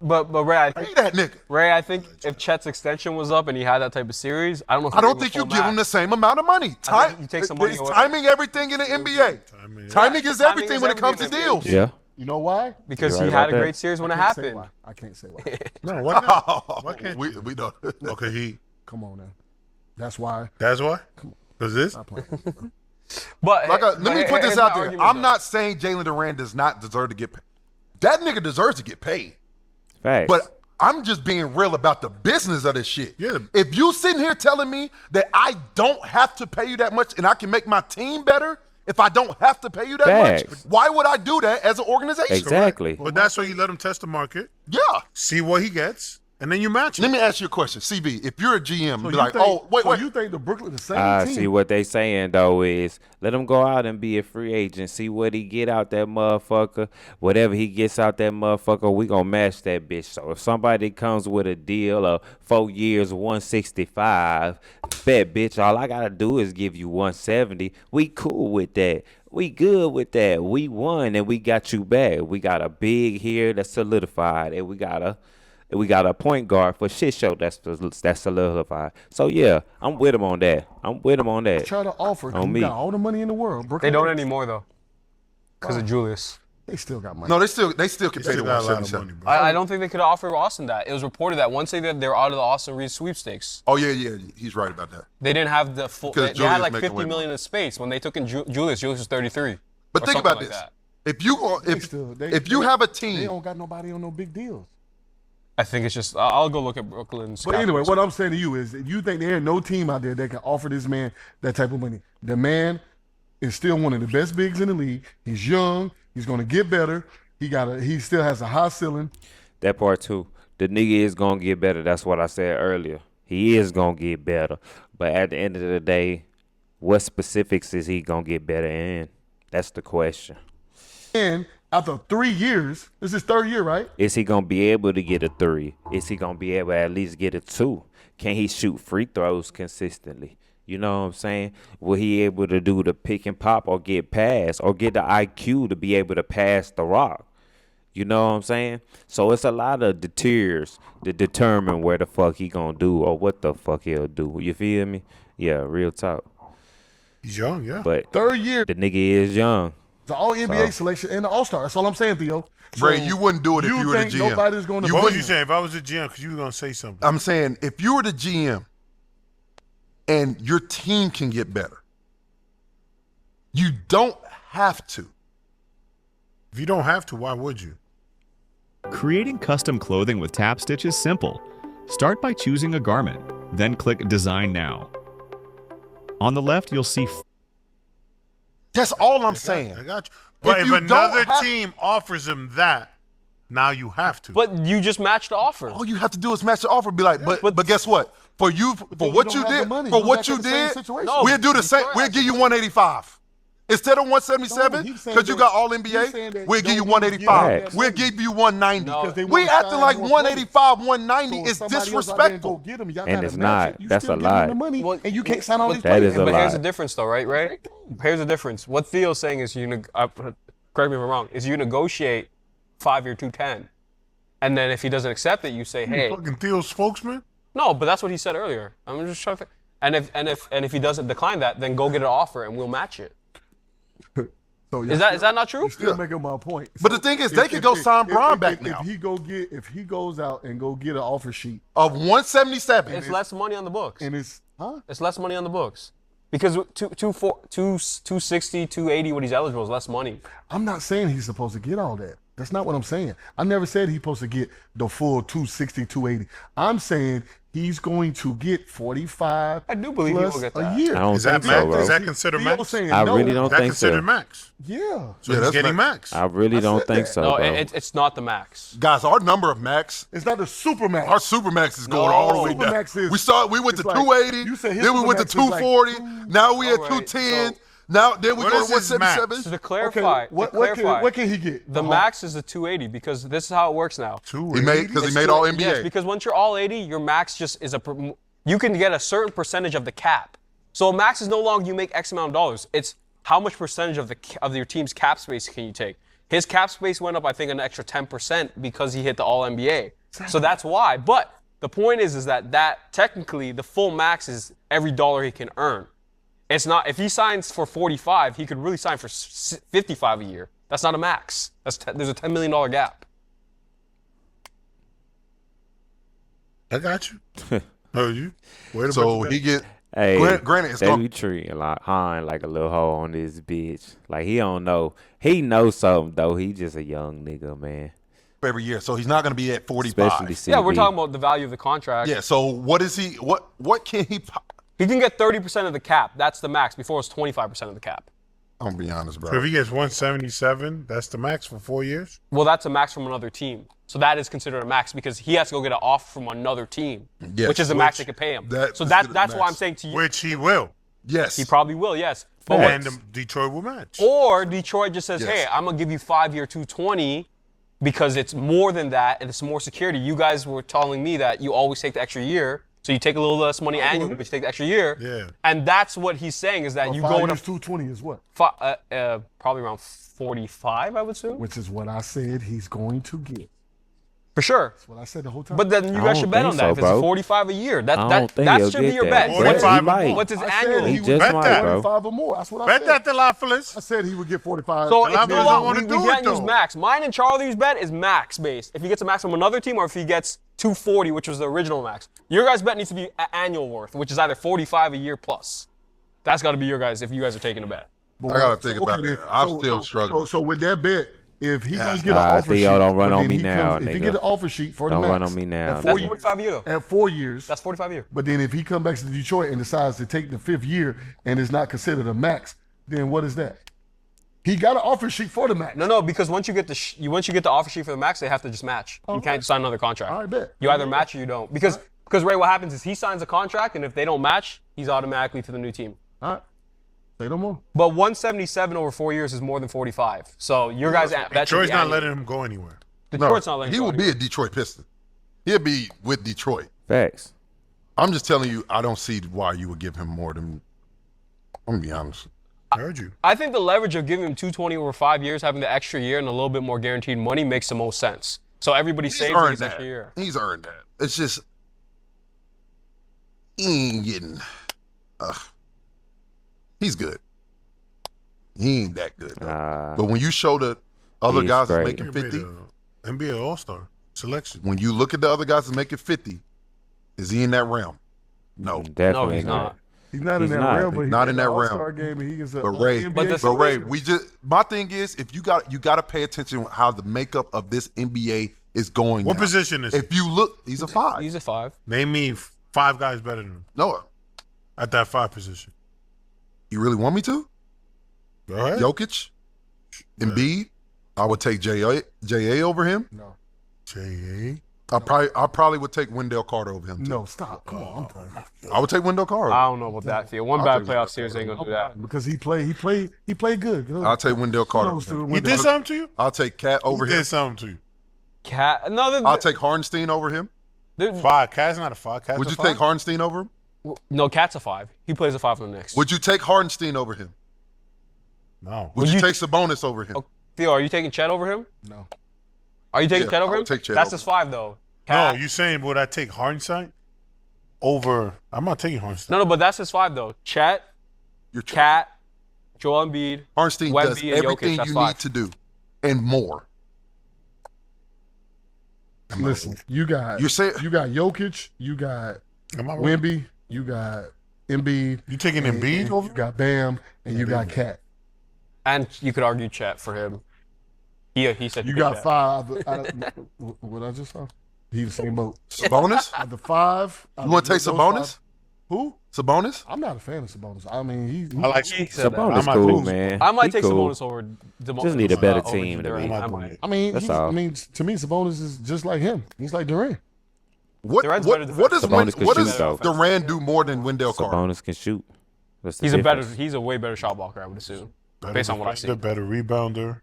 But Ray, I Pay think, that nigga. I think if Chet's extension was up and he had that type of series, I don't know if I don't he think you would give pull him the back. same amount of money. I think you take some money It's away. timing everything in the NBA. Timing is Timing everything is when it comes to everything. deals. Yeah. You know why? because You're he right had a about great that. series when it Can't say happened. why. I can't say why. No, why not? Why can't we don't. Okay, he. Come on now. That's why. That's why? Because this? Stop playing. But Let me put this here's out my there. argument, I'm though. not saying Jalen Duran does not deserve to get paid. That nigga deserves to get paid. Facts. But I'm just being real about the business of this shit. Yeah. If you sitting here telling me that I don't have to pay you that much and I can make my team better if I don't have to pay you that much, Facts. why would I do that as an organization? Exactly. But that's why you let him test the market, Yeah. see what he gets, and then you match it. Let me ask you a question, CB. If you're a GM, So be you like, think, oh, wait, so wait. you think the Brooklyn the same I team? see what they saying though is let him go out and be a free agent. See what he get out that motherfucker. Whatever he gets out that motherfucker, we gonna match that bitch. So if somebody comes with a deal of 4 years, 165, bet bitch, all I gotta do is give you 170. We cool with that. We good with that. We won and we got you back. We got a big here that's solidified, and we got a and we got a point guard for shit show that's solidified. So yeah, I'm with him on that. Try to offer. On You me. got all the money in the world. They Brooklyn don't Nets, anymore though, because of Julius. They still got money. No, they still can pay Still the got a lot of 177. money, bro. I don't think they could offer Austin that. It was reported that once they're out of the Austin Reeves sweepstakes, Oh yeah, he's right about that. they didn't have the full. Because They had Julius like making 50 way million in space when they took in Julius. Julius was 33. But or think something about like this: that. if you have a They team, don't got nobody on no big deals. I think it's just. I'll go look at Brooklyn's. But anyway, what I'm saying to you is, you think there ain't no team out there that can offer this man that type of money. The man is still one of the best bigs in the league. He's young. He's going to get better. He still has a high ceiling. That part too. The nigga is gonna get better. That's what I said earlier. He is gonna get better. But at the end of the day, what specifics is he gonna get better in? That's the question. And after 3 years, this is his third year, right? Is he gonna be able to get a 3? Is he gonna be able to at least get a 2? Can he shoot free throws consistently? You know what I'm saying? Will he able to do the pick and pop or get past or get the IQ to be able to pass the rock? You know what I'm saying? So it's a lot of deterrents to determine where the fuck he gonna do or what the fuck he'll do. You feel me? Yeah, real talk. He's young, yeah. But Third year, the nigga is young. the All NBA selection and the All Star. That's all I'm saying, Theo. Ray, So you wouldn't do it if you were the think GM. nobody's going to What was wouldn't. you saying? If I was a GM, because you were going to say something. I'm saying if you were the GM and your team can get better, you don't have to. If you don't have to, why would you? Creating custom clothing with Tap Stitch is simple. Start by choosing a garment, then click Design Now. On the left, you'll see That's all I'm saying. I got you. But if you another don't have- team offers him that, now you have to. But you just matched the offer. All you have to do is match the offer. Be like, but guess what? For then you what you don't have the did, money. for You're what back you in the same did, situation. No, we'll do the you same. correct. We'll give you 185 instead of 177 No, he's saying because you that- got All he's saying NBA. that We'll give you don't 185. give We'll them give you 190. No. Because they We wanna acting sign like more 185, 190 So if is somebody else out there disrespectful. go get him, y'all And gotta it's match not. it. You That's still a give him lie. the money, Well, and you can't sign all these That players. is a But lie. here's the difference, though, right? Here's the difference. What Theo's saying is correct me if I'm wrong, is you negotiate 5-year 210. And then if he doesn't accept it, you say, hey, Fucking Theo's spokesman? no, but that's what he said earlier. I'm just trying to. And if he doesn't decline that, then go get an offer and we'll match it. So Is that not true? You're still making my point. But the thing is, they could go sign Bron back now. If he goes out and go get an offer sheet, Of 177. It's less money on the books. and it's It's less money on the books. Because 260, 280, what he's eligible is less money. I'm not saying he's supposed to get all that. That's not what I'm saying. I never said he's supposed to get the full 260, 280. I'm saying he's going to get 45 I do believe he plus will get a that. year. I don't Is that think so, max? bro. Is that considered Theo max? saying I no. really don't That think considered so. max. Yeah. So Yeah, he's that's getting max. I really don't said think that. so, No, bro. it's not the max. Guys, our number of max, It's not the super max. our super max is going all the way down. Supermax is- We went to it's like- 280, you said his then we went to Supermax is like 240, now we at All right, 210, so- now then we What go to is his max? 177. So to Okay, clarify, what can he get? the max is the 280 because this is how it works now. He made because he It's made two- all NBA. Yes, because once you're all 80, your max just is you can get a certain percentage of the cap. So a max is no longer you make X amount of dollars. It's how much percentage of your team's cap space can you take. His cap space went up, I think, an extra 10% because he hit the All NBA. So that's why. But the point is that technically the full max is every dollar he can earn. It's not if he signs for 45, he could really sign for 55 a year. That's not a max. There's a $10 million gap. I got you. Heard you. Wait a So minute. he get. Hey, Granted, it's they going. be treating like Han like a little hoe on this bitch. Like he don't know. He knows something though. He just a young nigga, man. Every year, so he's not going to be at 45. Especially CB. Yeah, we're talking about the value of the contract. Yeah. So what is he? What can he? He can get 30% of the cap. That's the max. Before it was 25% of the cap. I'm gonna be honest, So if bro. he gets 177, that's the max for 4 years? Well, that's a max from another team. So that is considered a max because he has to go get an offer from another team, Yes, which is the max they could pay him. that So is that's considered why I'm max. saying to you, Which he will. Yes. he probably will, yes. But And Detroit will match. or Detroit just says, Yes. hey, I'm going to give you 5-year 220 because it's more than that and it's more security. You guys were telling me that you always take the extra year. So you take a little less money annually, but you take the extra year. Yeah. And that's what he's saying is that you 5 go years, to 220 is what? probably around 45, I would assume. Which is what I said he's going to get. For sure. That's what I said the whole time. But then you I guys don't should bet think on that. so, If it's bro. 45 a year, I that don't think that he'll should be get your that, bet. bro. What's, He 45 might. what's his I said annual? he He would just get might, that. bro. 45 or more. That's what I Bet said. that, Theophilus. I said he would get 45. So And if I you don't don't, wanna we do can't it, use though. max. Mine and Charlie's bet is max based. If he gets a max from another team or if he gets 240, which was the original max. Your guys' bet needs to be annual worth, which is either 45 a year plus. That's got to be your guys if you guys are taking a bet. I gotta think about then, it. I'm still struggling. So with that bet, if he gonna get an Ah, offer Theo, sheet, don't run but on then me he now, if he nigga. get an offer sheet for Don't the run max, on me now. at That's 4 45 a year though. at 4 years. That's 45 a year. But then if he comes back to Detroit and decides to take the 5th year and is not considered a max, then what is that? He got an offer sheet for the max. No, because once you get the offer sheet for the max, they have to just match. You can't sign another contract. I bet. You either match or you don't. Because Ray, what happens is he signs a contract, and if they don't match, he's automatically to the new team. All right. Say no more. But 177 over 4 years is more than 45. So your guys' bet should Detroit's be not annual. letting him go anywhere. Detroit's not letting he him will go be anywhere. a Detroit Piston. He'll be with Detroit. Facts. I'm just telling you, I don't see why you would give him more than. I'm gonna be honest. I heard you. I think the leverage of giving him 220 over 5 years, having the extra year and a little bit more guaranteed money makes the most sense. So everybody He's saves earned this that. extra year. He's earned that. It's just he ain't getting. He's good. He ain't that good though. But when you show the other He's guys that's great. making He made 50, a NBA All-Star selection. when you look at the other guys that's making 50, is he in that realm? No. Definitely No, he's not. He's not He's in that not. realm, but Not he's in that realm. All-Star game, and he is a But Ray, NBA But the- but Ray, selection. my thing is, if you got to pay attention to how the makeup of this NBA is going. What now. position is he? If you look, he's a 5. He's a 5. Name me 5 guys better than him Noah, at that 5 position. you really want me to? Go ahead. Jokic, Embiid. I would take J.A. over him. No. J.A. I probably would take Wendell Carter over him. Too. No, stop. Come on. I'm done. I would take Wendell Carter. I don't know about that, Theo. One I'll bad take playoff that. series ain't gonna do that. Because he played good. I'll take Wendell Carter. Kudos to over him. He Wendell. did something to you? I'll take Cat over He him. did something to you. Cat. No, I'll take Hardenstein over him. 5. Cat's not a 5. Cat's Would a you 5? take Hardenstein over him? No, Cat's a 5. He plays a 5 for the Knicks. Would you take Hardenstein over him? No. Would you you- take Sabonis over him? Oh, Theo, are you taking Chet over him? No. Are you taking Yeah, Chet over I him? would take Chet That's over his him. 5 though. No, Cat. you saying would I take Hardenstein over? I'm not taking Hardenstein. No, but that's his 5 though. Chet, You're tripping. Cat, Joel Embiid. Hardenstein Wemby does and Jokic, everything that's you 5. need to do and more. Listen, you got You're saying Jokic, you got Am I right? Wemby, you got Embiid. You taking and Embiid over? You got Bam, and you got Cat. And you could argue Chet for him. He said You pick got Chet. 5. What I just saw? He the same boat. Sabonis? Out the 5. You want to take Sabonis? Who? Sabonis? I'm not a fan of Sabonis. I mean, he I like He said that. Sabonis I might cool, lose. man. I might He take cool. Sabonis over DeMar. Just need a better over team to Duran. be. I might. I mean, That's he's- all. I mean, to me, Sabonis is just like him. He's like Duran. What Durant's what, better what does Sabonis can what shoot, does though. Durant do more than Wendell Carter? Sabonis can shoot. That's the difference. He's a way better shot blocker, I would assume, better based on what I see. defender, better rebounder.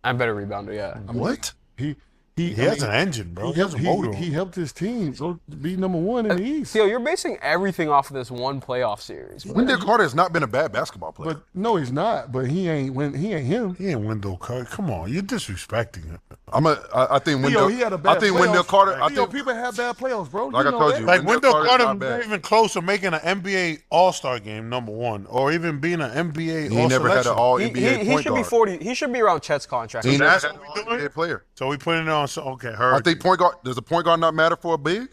I'm better rebounder, yeah. What? He He has an engine, bro. He has a motor. He helped his team go be #1 in the East. Theo, you're basing everything off of this one playoff series. bro. Wendell Carter has not been a bad basketball player. But no, he's not. But he ain't him. He ain't Wendell Carter. Come on, you're disrespecting him. I think Theo, Wendell. he had a bad I think playoffs. Wendell Carter. I Theo, think people have bad playoffs, bro. Like I know told that. you. Like Wendell Wendell Carter's Carter not bad. not even close to making an NBA All-Star game #1, or even being an NBA he All never had an Selection. All He NBA point should be guard. 40. He should be around Chet's contract. He never That's had an what we All doing? NBA player. So we putting it on. So okay, I heard. think point guard. Does a point guard not matter for a big?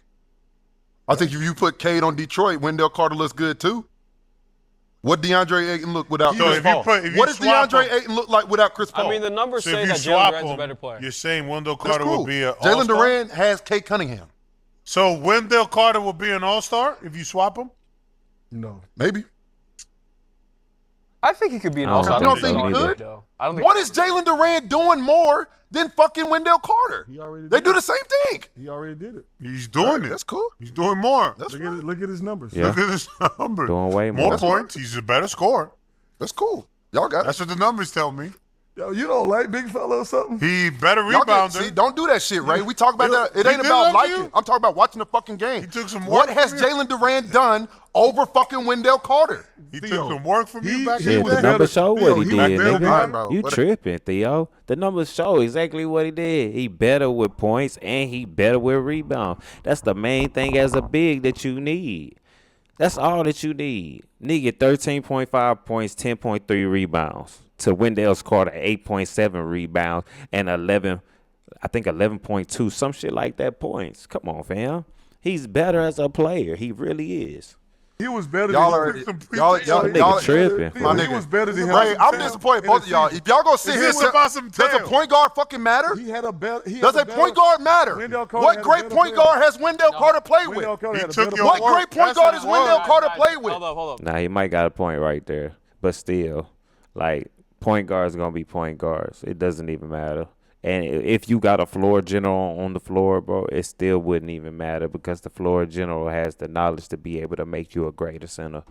I think if you put Cade on Detroit, Wendell Carter looks good too. What DeAndre Ayton look without So Chris if you Paul? put- if you What does swap DeAndre him- Ayton look like without Chris Paul? I mean, the numbers So say if you that Jalen swap Duran's a them, better player. you're saying Wendell That's Carter cool. will be an Jalen All-Star? Duran has Kate Cunningham. So Wendell Carter will be an All-Star if you swap him? No. Maybe. I think he could be an I don't all-star. You don't think he either. could? I don't think. What is Jalen Duran doing more than fucking Wendell Carter? He already They did do it. the same thing. He already did it. He's doing it. That's cool. He's doing more. That's Look at fine. it, look at his numbers. Yeah. Look at his numbers. Doing way More more. points. He's a better scorer. That's cool. Y'all got it. That's what the numbers tell me. Yo, you don't like big fella or something? He better Y'all got, rebounder. see, don't do that shit, Ray. We talk about that. It He ain't did about that to liking. you? I'm talking about watching the fucking game. He took some What work has from you. Jalen Duran done over fucking Wendell Carter. He took some work from you back Yeah, in the the day. numbers show what he did, back then, nigga. bro. You But- tripping, Theo. The numbers show exactly what he did. He better with points and he better with rebound. That's the main thing as a big that you need. That's all that you need. Nigga, 13.5 points, 10.3 rebounds. To Wendell's Carter, 8.7 rebounds and 11.2, some shit like that points. Come on, fam. He's better as a player. He really is. He was better Y'all than are him. y'all Nigga tripping. He My was nigga. better than him. Ray, I'm disappointed in both of y'all. If y'all gonna sit Is here, this about some does a tail? point guard fucking matter? He had a better. Does a point guard matter? Wendell Carter What had a great better point player. guard has Wendell Carter played with? Wendell Carter He had a took better your What player. great point That's guard his has Wendell word. Carter played with? Hold up. Nah, he might got a point right there. But still, like, point guards going to be point guards. It doesn't even matter. And if you got a floor general on the floor, bro, it still wouldn't even matter because the floor general has the knowledge to be able to make you a greater center.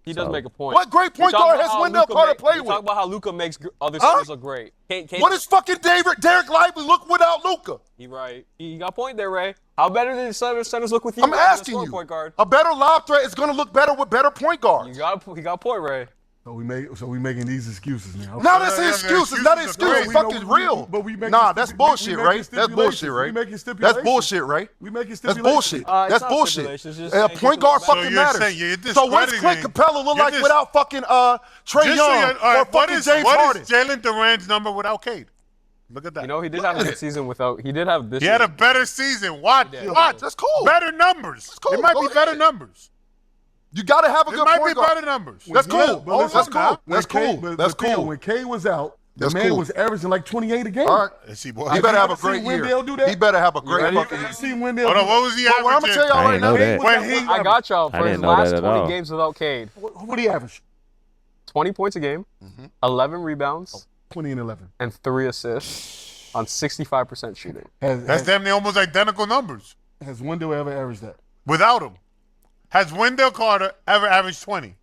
He does make a point. What great point guard has Wendell Carter played Talk with? about how Luka makes other centers look great. What is fucking Derek Lively look without Luka? He right? He got a point there, Ray. How better did the centers look with you? I'm as a asking scoring you. Point guard. A better lob threat is gonna look better with better point guards. He got a point, Ray. So we making these excuses now. Now that's Yeah, an yeah, excuse. the It's not an excuses are excuse. great. Fucking real. But we making Nah, that's bullshit, we Ray. making That's bullshit, stipulations. Ray. We making That's stipulations. bullshit, Ray. We making That's stipulations. bullshit. It's That's not bullshit. stipulations, it's just A saying point guard people- fucking So you're matters. saying you're So what's Clint discrediting- Capella look you're like dis- without fucking Trey Just so Young you- all or right, what fucking is James Harden? Jalen Duran's number without Cade? Look at that. You know, he did have a good season without. He did have this. He had a season. better season. Watch. That's cool. Better numbers. cool. It might Go be better ahead. numbers. You gotta have a It good might be point guard. better numbers. That's Yeah, cool. but listen, That's cool. when That's K- cool. but- That's but Theo, cool. When K was out, the That's man cool. was averaging like 28 a game. All right. Let's see, boy. He better have a ever great seen year. Wendell do that? He better have a great ready? fucking I year. seen Wendell. Hold on, what was he But what I'm averaging? gonna tell y'all I right didn't now. know that. When he, I got y'all I for his didn't know last that at 20 all. games without Cade. What do he average? 20 points a game, 11 rebounds, 20 and 11. and 3 assists on 65% shooting. that's damn near almost identical numbers. Has Wendell ever averaged that? Without him. Has Wendell Carter ever averaged 20?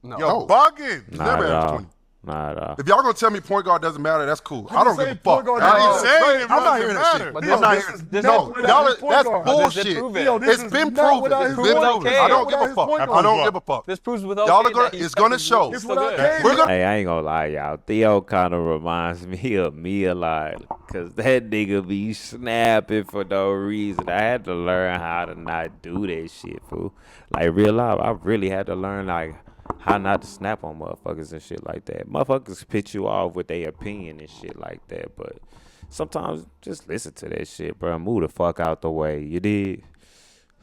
No. Yo, No. bugging. He's Not never at averaged all. 20. Not at all. If y'all gonna tell me point guard doesn't matter, that's cool. I you don't say give a point fuck. guard doesn't I- matter? Saying it I'm not doesn't hearing that matter. shit. But I'm this- not this- hearing this- No, this- y'all, this- that's point guard. bullshit. prove it. Theo, this It's is been not proven. without It's his been point proven. guard. I don't Without give a his fuck. point I guard. don't give a fuck. This proves without Y'all are Cade gonna- that he's it's gonna still show. good. It's He's still without good. Cade. We're gonna- Hey, I ain't gonna lie, y'all. Theo kind of reminds me of me a lot, cause that nigga be snapping for no reason. I had to learn how to not do that shit, fool. Like real life, I really had to learn like how not to snap on motherfuckers and shit like that. Motherfuckers pitch you off with their opinion and shit like that, but sometimes just listen to that shit, bro. Move the fuck out the way. You did.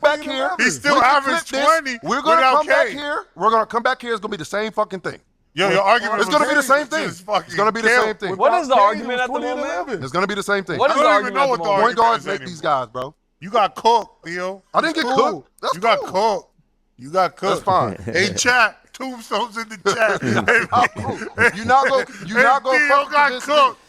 Back here. He still we can averaged clip this. 20 We're gonna without come back Cade. here. We're gonna come back here. It's gonna be the same fucking thing. Yo, your argument It's gonna be the same thing. just fucking It's gonna be the killed. same thing. What is the Cade, it argument was at the 20 and moment? 11. It's gonna be the same thing. What is I the don't even argument know at what the the moment? Point guards argument make is these anymore. guys, bro. You got cooked, Theo. I didn't get Cool. cooked. That's You got cool. cooked. You got cooked. That's fine. Hey, chat. Tombstones in the chat. You're not gonna Theo fucking got convince me. cooked.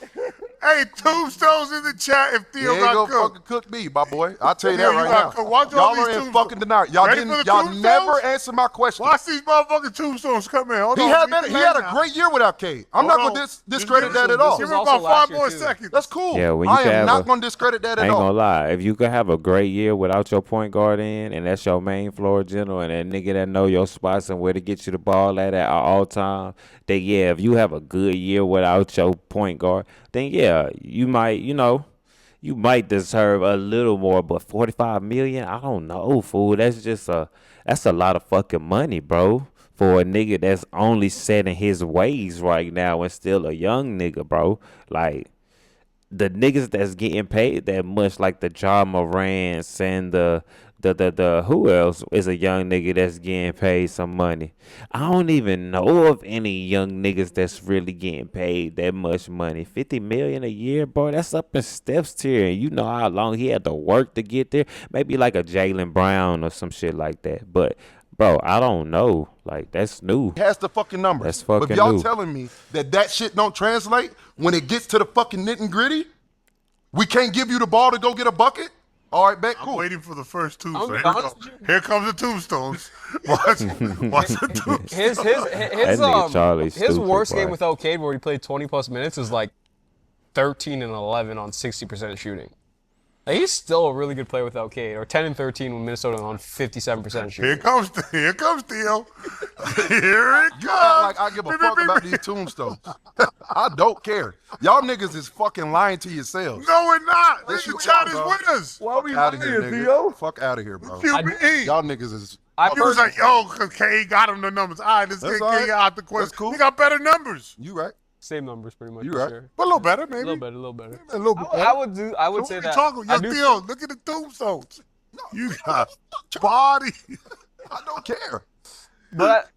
Hey, Tombstones in the chat if You Theo ain't got gonna cooked. fucking cook me, my boy. I'll tell you Theo, that you right got now. cooked. Watch all Y'all these are in tombstones. fucking denial. Y'all Ready didn't. for the Y'all tombstones? never answered my question. Watch these motherfucking tombstones come in. Hold He on. had beat the he had a man great year without Cade. I'm not Hold gonna on. discredit Just that give at him- all. Give This him was about also last 5 more year, too. seconds. That's cool. Yeah, when you I can am have not a- gonna discredit that I at ain't gonna all. lie. If you could have a great year without your point guard in, and that's your main floor general, and that nigga that know your spots and where to get you the ball at all times, then yeah, if you have a good year without your point guard, then yeah, you might, you might deserve a little more. But 45 million, I don't know, fool. That's a lot of fucking money, bro. For a nigga that's only set in his ways right now and still a young nigga, bro. Like, the niggas that's getting paid that much, like the Ja Morants and the who else is a young nigga that's getting paid some money? I don't even know of any young niggas that's really getting paid that much money. 50 million a year, bro. That's up in Steph's tier, and you know how long he had to work to get there. Maybe like a Jalen Brown or some shit like that. But bro, I don't know. Like, that's new. He has the fucking numbers. That's But fucking if y'all new. telling me that shit don't translate when it gets to the fucking nitty gritty, we can't give you the ball to go get a bucket. All right, bet I'm cool. waiting for the first tombstone. I'm Here, honest go. with you. Here comes the tombstones. Watch the tombstones. His nigga Charlie's his stupid, worst boy. game without Cade, where he played 20 plus minutes, is like 13 and 11 on 60% shooting. Like, he's still a really good player without Cade, or 10 and 13 with Minnesota on 57% shooting. Here comes Theo. Here it comes. You act like I give a fuck about these tombstones. I don't care. Y'all niggas is fucking lying to yourselves. No, we're not. Yes, The you chat are, is bro. with us. Why we Out of lying, here, nigga. Theo? Fuck out of here, bro. You mean? Y'all niggas is. He was like, yo, because K got him the numbers. All right, let's That's get all K right. out the question. That's cool. He got better numbers. You right. Same numbers, pretty much. You for right. Sure. But a little better, A maybe. little better, a little better. A little bit better. I would say What that. you talking? I Yo, do- Theo, look at the tombstones. You got body. I don't care. But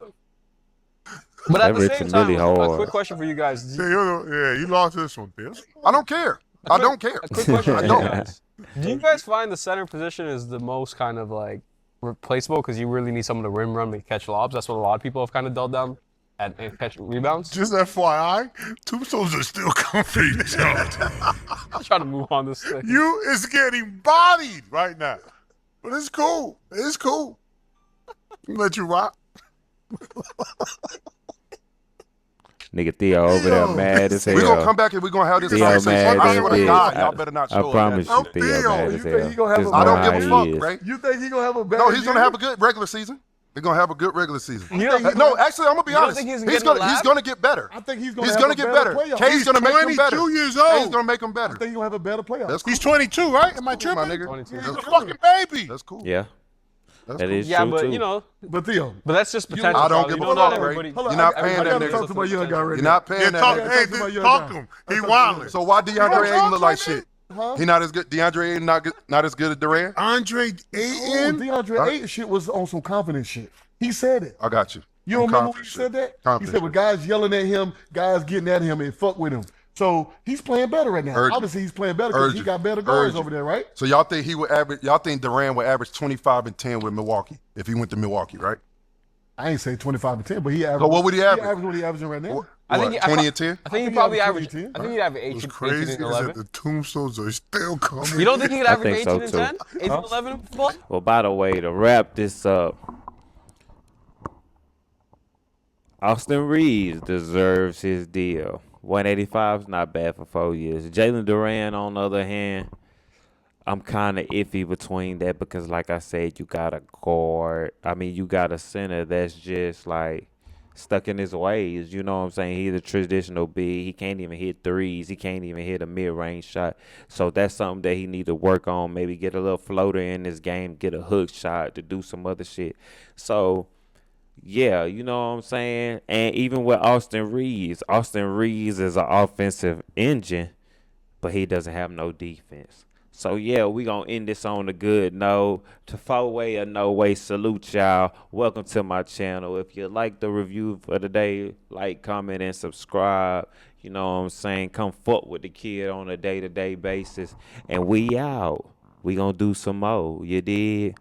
That at the Rich same and time, Millie a hard. quick question for you guys. Yeah, you lost this one, Theo. I don't care. I don't care. A quick question I for you don't. guys. Do you guys find the center position is the most kind of like replaceable because you really need someone to rim run and catch lobs? That's what a lot of people have kind of dulled down and catch rebounds. Just FYI, tombstones are still comfy. I'm trying to move on this thing. You is getting bodied right now. But it's cool. It's cool. Let you rock. Nigga Theo over there mad as hell. We're going to come back and we're going to have this Theo conversation. mad I as swear to bitch. God, y'all better not show I up promise that you, shit. Theo Theo, mad you as think hell. he gonna have Just a- I know don't how give a he fuck, is. Ray. You think he gonna have a bad No, he's going to year? have a good regular season. They're going to have a good regular season. You don't- No, actually, I'm going to be don't honest. think he's He's getting going a lab? to get better. I think he's gonna He's have going a to get better better. playoff. K's going to make him better. 22 years K's old. going to make him better. I think he's gonna have a better playoff. That's cool. He's 22, right? Am I Cool, my tripping? nigga. 22. He's That's a cool. fucking baby. That's cool. Yeah, That's that cool. is Yeah, true but too. you know, But Theo, but that's just potential. I don't Charlie. give You a know, fuck, not Ray. everybody. You're not I paying gotta that talk nigga. to my young guy right You're now. not paying Yeah, that talk, nigga. hey, to my young talk guy. to him. He Talk to wildin'. him. So why DeAndre Ayton look like Huh? shit? He not as good. DeAndre Ayton not as good as Duran. Andre Oh, Ayton. DeAndre Ayton shit was on some confidence shit. He said it. I got you. You don't I'm remember when confident he said that? shit. Confident He said, with shit. guys yelling at him, guys getting at him and fuck with him. So he's playing better right now. Urgent. Obviously, he's playing better because he Urgent. got better guards Urgent. over there, right? So y'all think he would average? Y'all think Duran would average 25 and 10 with Milwaukee if he went to Milwaukee, right? I ain't say 25 and 10, but he averaged. So what would he average? He averaged what he averaging right now. I What, think 20 and 10? I think he think he probably averaged averaged. 20 I think he'd average 18, What's 18 crazy and is that 11. the tombstones are still coming. You don't think he could I average think 18 so, and 10? 18 and 11 in football? Well, by the way, to wrap this up, Austin Reeves deserves his deal. 185 is not bad for 4 years. Jalen Duran, on the other hand, I'm kind of iffy between that because, like I said, you got a guard. I mean, you got a center that's just like stuck in his ways. You know what I'm saying? He's a traditional big. He can't even hit threes. He can't even hit a mid-range shot. So that's something that he need to work on. Maybe get a little floater in this game, get a hook shot to do some other shit. So, yeah, you know what I'm saying? And even with Austin Reeves is an offensive engine, but he doesn't have no defense. So, yeah, we going to end this on a good note. To four-way or no-way, salute y'all. Welcome to my channel. If you like the review for today, like, comment, and subscribe. You know what I'm saying? Come fuck with the kid on a day-to-day basis. And we out. We going to do some more. You did?